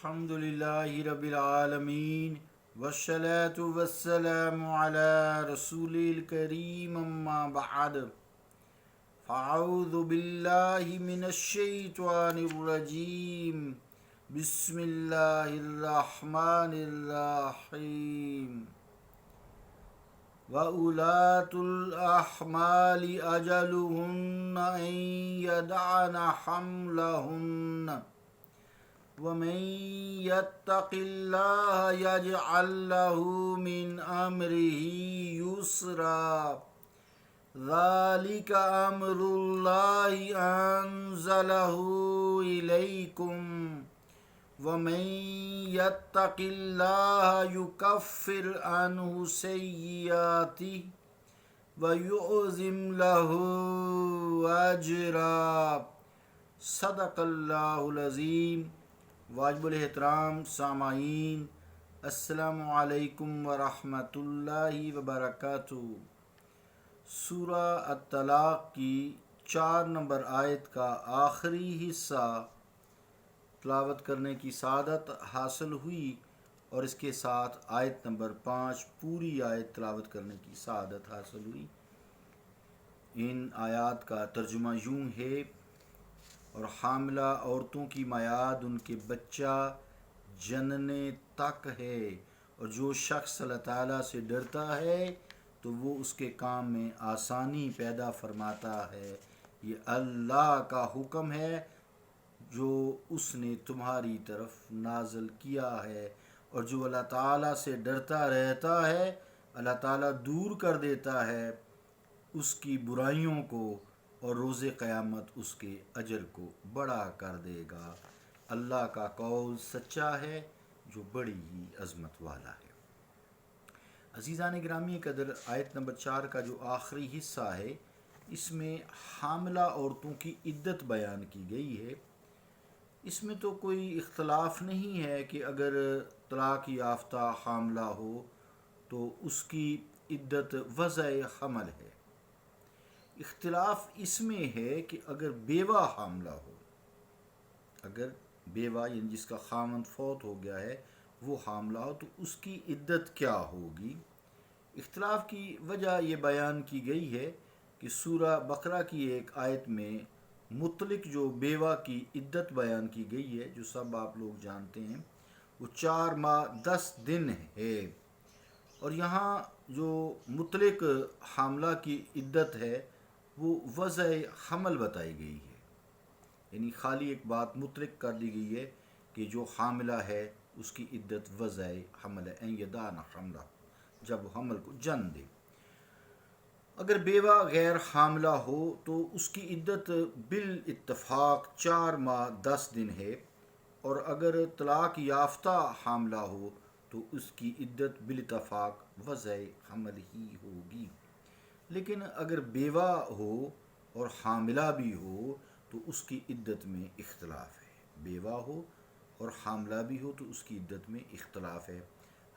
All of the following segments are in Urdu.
الحمدللہ رب العالمین والصلاة والسلام علی رسول الکریم اما بعد فاعوذ باللہ من الشیطان الرجیم بسم اللہ الرحمن الرحیم وَأُولَاتُ الْأَحْمَالِ أَجَلُهُنَّ أَن يَضَعْنَ حَمْلَهُنَّ وَمَن يَتَّقِ اللَّهَ يَجْعَل لَّهُ مِنْ أَمْرِهِ يُسْرًا ذَلِكَ أَمْرُ اللَّهِ أَنزَلَهُ إِلَيْكُمْ وَمَن يَتَّقِ اللَّهَ يُكَفِّرْ عَنْهُ سَيِّئَاتِهِ وَيُعْظِمْ لَهُ أَجْرًا صدق اللہ العظیم۔ واجب الاحترام سامعین، السلام علیکم ورحمۃ اللہ وبرکاتہ۔ سورہ الطلاق کی 4 نمبر آیت کا آخری حصہ تلاوت کرنے کی سعادت حاصل ہوئی اور اس کے ساتھ آیت نمبر 5 پوری آیت تلاوت کرنے کی سعادت حاصل ہوئی۔ ان آیات کا ترجمہ یوں ہے: اور حاملہ عورتوں کی میعاد ان کے بچہ جننے تک ہے، اور جو شخص اللہ تعالیٰ سے ڈرتا ہے تو وہ اس کے کام میں آسانی پیدا فرماتا ہے۔ یہ اللہ کا حکم ہے جو اس نے تمہاری طرف نازل کیا ہے، اور جو اللہ تعالیٰ سے ڈرتا رہتا ہے اللہ تعالیٰ دور کر دیتا ہے اس کی برائیوں کو، اور روز قیامت اس کے اجر کو بڑا کر دے گا۔ اللہ کا قول سچا ہے جو بڑی ہی عظمت والا ہے۔ عزیزان گرامی قدر، آیت نمبر 4 کا جو آخری حصہ ہے اس میں حاملہ عورتوں کی عدت بیان کی گئی ہے۔ اس میں تو کوئی اختلاف نہیں ہے کہ اگر طلاق یافتہ حاملہ ہو تو اس کی عدت وضع حمل ہے۔ اختلاف اس میں ہے کہ اگر بیوہ حاملہ ہو، اگر بیوہ یعنی جس کا خاوند فوت ہو گیا ہے وہ حاملہ ہو تو اس کی عدت کیا ہوگی۔ اختلاف کی وجہ یہ بیان کی گئی ہے کہ سورہ بقرہ کی ایک آیت میں مطلق جو بیوہ کی عدت بیان کی گئی ہے، جو سب آپ لوگ جانتے ہیں، وہ 4 ماہ 10 دن ہے، اور یہاں جو مطلق حاملہ کی عدت ہے وہ وضع حمل بتائی گئی ہے، یعنی خالی ایک بات مطلق کر دی گئی ہے کہ جو حاملہ ہے اس کی عدت وضع حمل ہے، ان یضعن حملہ، جب وہ حمل کو جن دے۔ اگر بیوہ غیر حاملہ ہو تو اس کی عدت بالاتفاق 4 ماہ 10 دن ہے، اور اگر طلاق یافتہ حاملہ ہو تو اس کی عدت بالاتفاق وضع حمل ہی ہوگی۔ لیکن اگر بیوہ ہو اور حاملہ بھی ہو تو اس کی عدت میں اختلاف ہے۔ بیوہ ہو اور حاملہ بھی ہو تو اس کی عدت میں اختلاف ہے۔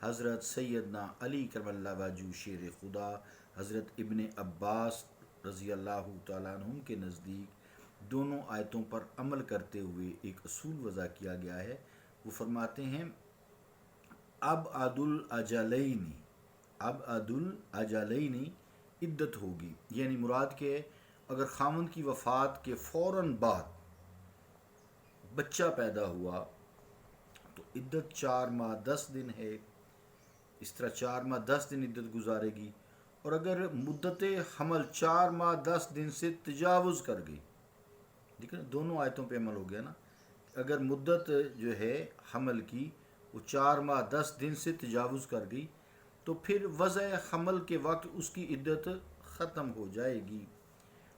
حضرت سیدنا علی کرم اللہ وجہہ شیر خدا، حضرت ابن عباس رضی اللہ تعالیٰ عنہ کے نزدیک دونوں آیتوں پر عمل کرتے ہوئے ایک اصول وضع کیا گیا ہے۔ وہ فرماتے ہیں ابعد الاجلین عدت ہوگی، یعنی مراد کہ اگر خاوند کی وفات کے فوراً بعد بچہ پیدا ہوا تو عدت 4 ماہ 10 دن ہے، اس طرح 4 ماہ 10 دن عدت گزارے گی۔ اور اگر مدت حمل 4 ماہ 10 دن سے تجاوز کر گئی، لیکن دونوں آیتوں پہ عمل ہو گیا نا، اگر مدت جو ہے حمل کی وہ 4 ماہ 10 دن سے تجاوز کر گئی تو پھر وضع حمل کے وقت اس کی عدت ختم ہو جائے گی۔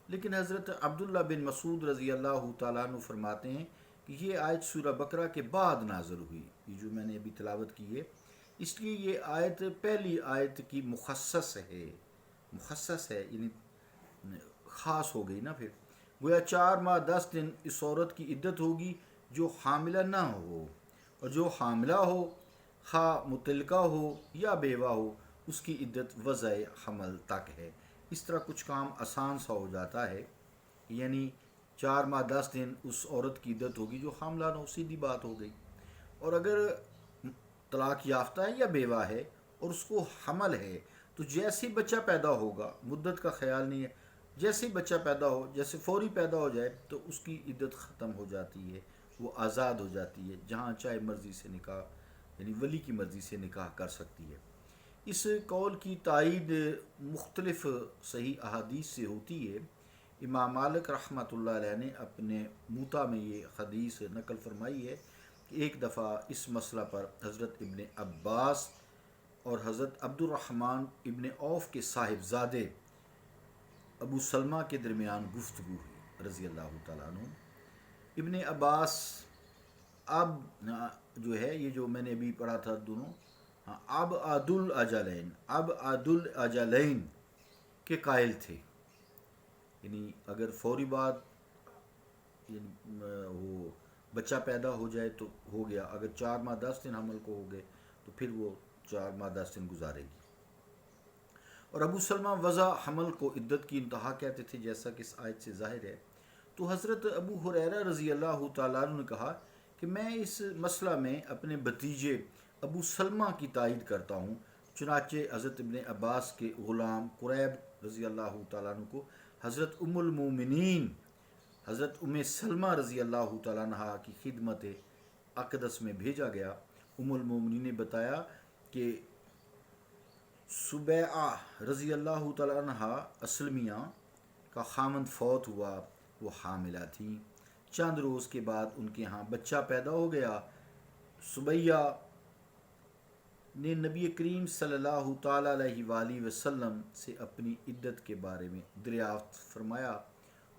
لیکن حضرت عبداللہ بن مسعود رضی اللہ تعالیٰ عنہ فرماتے ہیں کہ یہ آیت سورہ بقرہ کے بعد نازل ہوئی، یہ جو میں نے ابھی تلاوت کی ہے، اس لیے یہ آیت پہلی آیت کی مخصص ہے، یعنی خاص ہو گئی نا۔ پھر گویا 4 ماہ 10 دن اس عورت کی عدت ہوگی جو حاملہ نہ ہو، اور جو حاملہ ہو خواہ مطلقہ ہو یا بیوہ ہو اس کی عدت وضع حمل تک ہے۔ اس طرح کچھ کام آسان سا ہو جاتا ہے، یعنی 4 ماہ 10 دن اس عورت کی عدت ہوگی جو حاملہ نہ ہو، سیدھی بات ہو گئی۔ اور اگر طلاق یافتہ ہے یا بیوہ ہے اور اس کو حمل ہے تو جیسے ہی بچہ پیدا ہوگا، مدت کا خیال نہیں ہے، جیسے ہی بچہ پیدا ہو، جیسے فوری پیدا ہو جائے تو اس کی عدت ختم ہو جاتی ہے، وہ آزاد ہو جاتی ہے، جہاں چاہے مرضی سے نکاح، یعنی ولی کی مرضی سے نکاح کر سکتی ہے۔ اس قول کی تائید مختلف صحیح احادیث سے ہوتی ہے۔ امام مالک رحمۃ اللہ علیہ نے اپنے موطا میں یہ حدیث نقل فرمائی ہے کہ ایک دفعہ اس مسئلہ پر حضرت ابن عباس اور حضرت عبد الرحمن ابن عوف کے صاحبزادے ابو سلمہ کے درمیان گفتگو ہوئی رضی اللہ تعالیٰ عنہ۔ ابن عباس اب جو ہے، یہ جو میں نے ابھی پڑھا تھا دونوں، اب عدل اجلین کے قائل تھے، یعنی اگر فوری بعد وہ بچہ پیدا ہو جائے تو ہو گیا، اگر 4 ماہ 10 دن حمل کو ہو گئے تو پھر وہ 4 ماہ 10 دن گزارے گی۔ اور ابو سلمہ وضع حمل کو عدت کی انتہا کہتے تھے، جیسا کہ اس آیت سے ظاہر ہے۔ تو حضرت ابو ہریرہ رضی اللہ تعالیٰ عنہ نے کہا کہ میں اس مسئلہ میں اپنے بھتیجے ابو سلمہ کی تائید کرتا ہوں۔ چنانچہ حضرت ابن عباس کے غلام قریب رضی اللہ تعالیٰ عنہ کو حضرت ام المومنین حضرت ام سلمہ رضی اللہ تعالیٰ عنہ کی خدمت اقدس میں بھیجا گیا۔ ام المومنین نے بتایا کہ سبیعہ رضی اللہ تعالیٰ عنہ اسلمیہ کا خامند فوت ہوا، وہ حاملہ تھیں۔ چند روز کے بعد ان کے ہاں بچہ پیدا ہو گیا۔ سبیعہ نے نبی کریم صلی اللہ تعالیٰ علیہ وآلہ وسلم سے اپنی عدت کے بارے میں دریافت فرمایا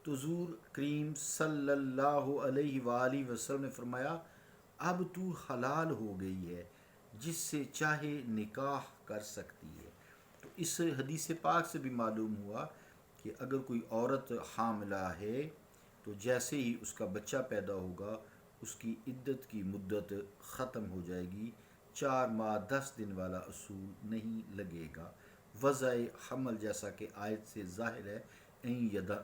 تو حضور کریم صلی اللہ علیہ وآلہ وسلم نے فرمایا اب تو حلال ہو گئی ہے، جس سے چاہے نکاح کر سکتی ہے۔ تو اس حدیث پاک سے بھی معلوم ہوا کہ اگر کوئی عورت حاملہ ہے تو جیسے ہی اس کا بچہ پیدا ہوگا اس کی عدت کی مدت ختم ہو جائے گی، 4 ماہ 10 دن والا اصول نہیں لگے گا۔ وضع حمل جیسا کہ آیت سے ظاہر ہے،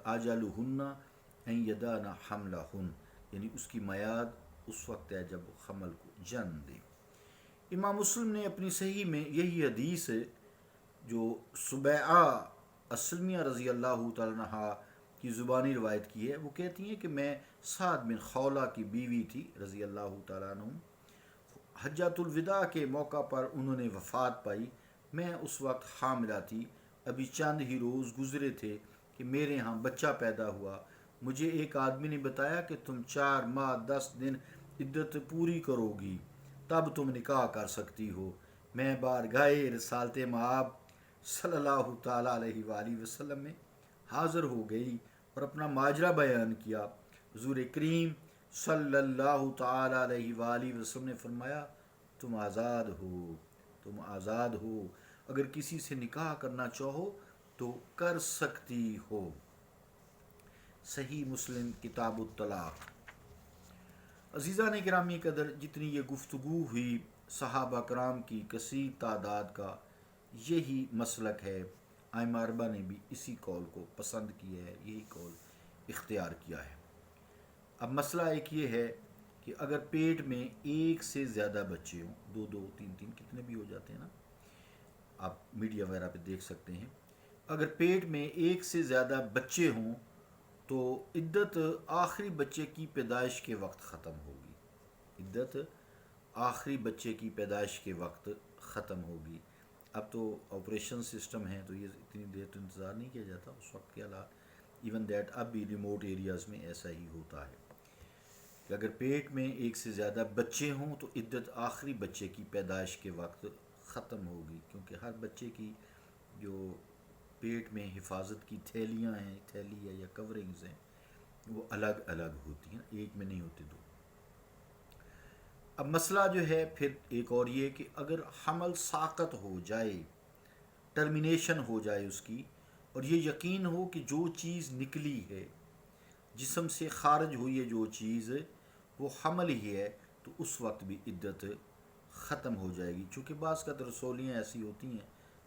آجالہن ان یدان حملہن، یعنی اس کی میعاد اس وقت ہے جب حمل کو جنم دے۔ امام مسلم نے اپنی صحیح میں یہی حدیث جو سبیعہ اسلمیہ رضی اللہ تعالیٰ عنہ کی زبانی روایت کی ہے، وہ کہتی ہیں کہ میں سعد بن خولہ کی بیوی تھی رضی اللہ تعالیٰ عنہ۔ حجۃ الوداع کے موقع پر انہوں نے وفات پائی، میں اس وقت حاملہ تھی، ابھی چند ہی روز گزرے تھے کہ میرے ہاں بچہ پیدا ہوا۔ مجھے ایک آدمی نے بتایا کہ تم 4 ماہ 10 دن عدت پوری کرو گی تب تم نکاح کر سکتی ہو۔ میں بارگاہ رسالت مآب صلی اللہ تعالیٰ علیہ وآلہ وسلم میں حاضر ہو گئی اور اپنا ماجرا بیان کیا۔ حضور کریم صلی اللہ تعالیٰ علیہ وآلہ وسلم نے فرمایا تم آزاد ہو، اگر کسی سے نکاح کرنا چاہو تو کر سکتی ہو۔ صحیح مسلم کتاب الطلاق۔ عزیزان گرامی قدر، جتنی یہ گفتگو ہوئی صحابہ کرام کی کثیر تعداد کا یہی مسلک ہے، ائمہ اربعہ نے بھی اسی قول کو پسند کیا ہے، یہی قول اختیار کیا ہے۔ اب مسئلہ ایک یہ ہے کہ اگر پیٹ میں ایک سے زیادہ بچے ہوں، 2 2 3 3 کتنے بھی ہو جاتے ہیں نا، آپ میڈیا وغیرہ پہ دیکھ سکتے ہیں، اگر پیٹ میں ایک سے زیادہ بچے ہوں تو عدت آخری بچے کی پیدائش کے وقت ختم ہوگی۔ عدت آخری بچے کی پیدائش کے وقت ختم ہوگی۔ اب تو آپریشن سسٹم ہے تو یہ اتنی دیر تو انتظار نہیں کیا جاتا اس وقت کے حالات، ایون دیٹ اب بھی ریموٹ ایریاز میں ایسا ہی ہوتا ہے کہ اگر پیٹ میں ایک سے زیادہ بچے ہوں تو عدت آخری بچے کی پیدائش کے وقت ختم ہوگی، کیونکہ ہر بچے کی جو پیٹ میں حفاظت کی تھیلیاں ہیں، تھیلی یا کورنگز ہیں، وہ الگ الگ ہوتی ہیں، ایک میں نہیں ہوتے 2۔ اب مسئلہ جو ہے پھر ایک اور یہ کہ اگر حمل ساقط ہو جائے، ٹرمینیشن ہو جائے اس کی، اور یہ یقین ہو کہ جو چیز نکلی ہے، جسم سے خارج ہوئی ہے جو چیز، وہ حمل ہی ہے، تو اس وقت بھی عدت ختم ہو جائے گی۔ چونکہ بعض کا رسولیاں ایسی ہوتی ہیں،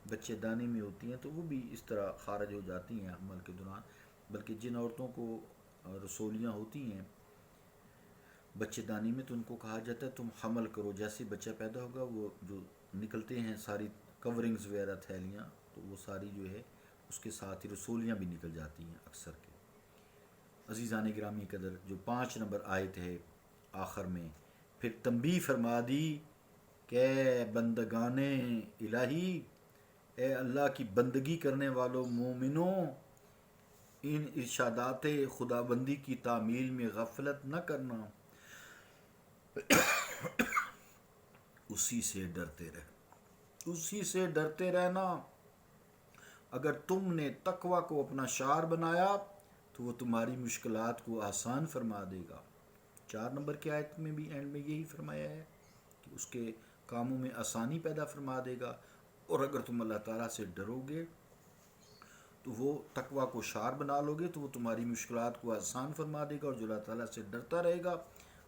بچے دانے میں ہوتی ہیں، تو وہ بھی اس طرح خارج ہو جاتی ہیں حمل کے دوران۔ بلکہ جن عورتوں کو رسولیاں ہوتی ہیں بچے دانی میں تو ان کو کہا جاتا ہے تم حمل کرو، جیسے بچہ پیدا ہوگا وہ جو نکلتے ہیں ساری کورنگز وغیرہ تھیلیاں، تو وہ ساری جو ہے اس کے ساتھ ہی رسولیاں بھی نکل جاتی ہیں اکثر کے۔ عزیزان گرامی قدر، جو 5 نمبر آیت ہے آخر میں پھر تنبیہ فرما دی کہ بندگان الہی، اے اللہ کی بندگی کرنے والوں مومنوں، ان ارشادات خدا بندی کی تعمیل میں غفلت نہ کرنا، اسی سے ڈرتے اسی سے ڈرتے رہنا۔ اگر تم نے تقوی کو اپنا شعار بنایا تو وہ تمہاری مشکلات کو آسان فرما دے گا۔ 4 نمبر کی آیت میں بھی اینڈ میں یہی فرمایا ہے کہ اس کے کاموں میں آسانی پیدا فرما دے گا، اور اگر تم اللہ تعالیٰ سے ڈرو گے تو وہ تقوی کو شعار بنا لو گے تو وہ تمہاری مشکلات کو آسان فرما دے گا، اور جو اللہ تعالیٰ سے ڈرتا رہے گا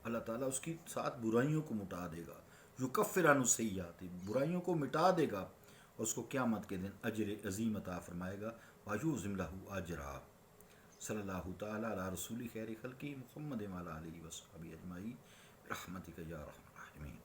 اللہ تعالیٰ اس کی ساتھ برائیوں کو مٹا دے گا، یکفر عنہ السیئات، برائیوں کو مٹا دے گا، اور اس کو قیامت کے دن اجر عظیم عطا فرمائے گا، وَيُعْظِمْ لَهُ اجرا۔ صلی اللہ تعالیٰ علی رسول خیر خلقی محمد وعلی آلہ وصحبہ اجمعین برحمتک یا ارحم الراحمین۔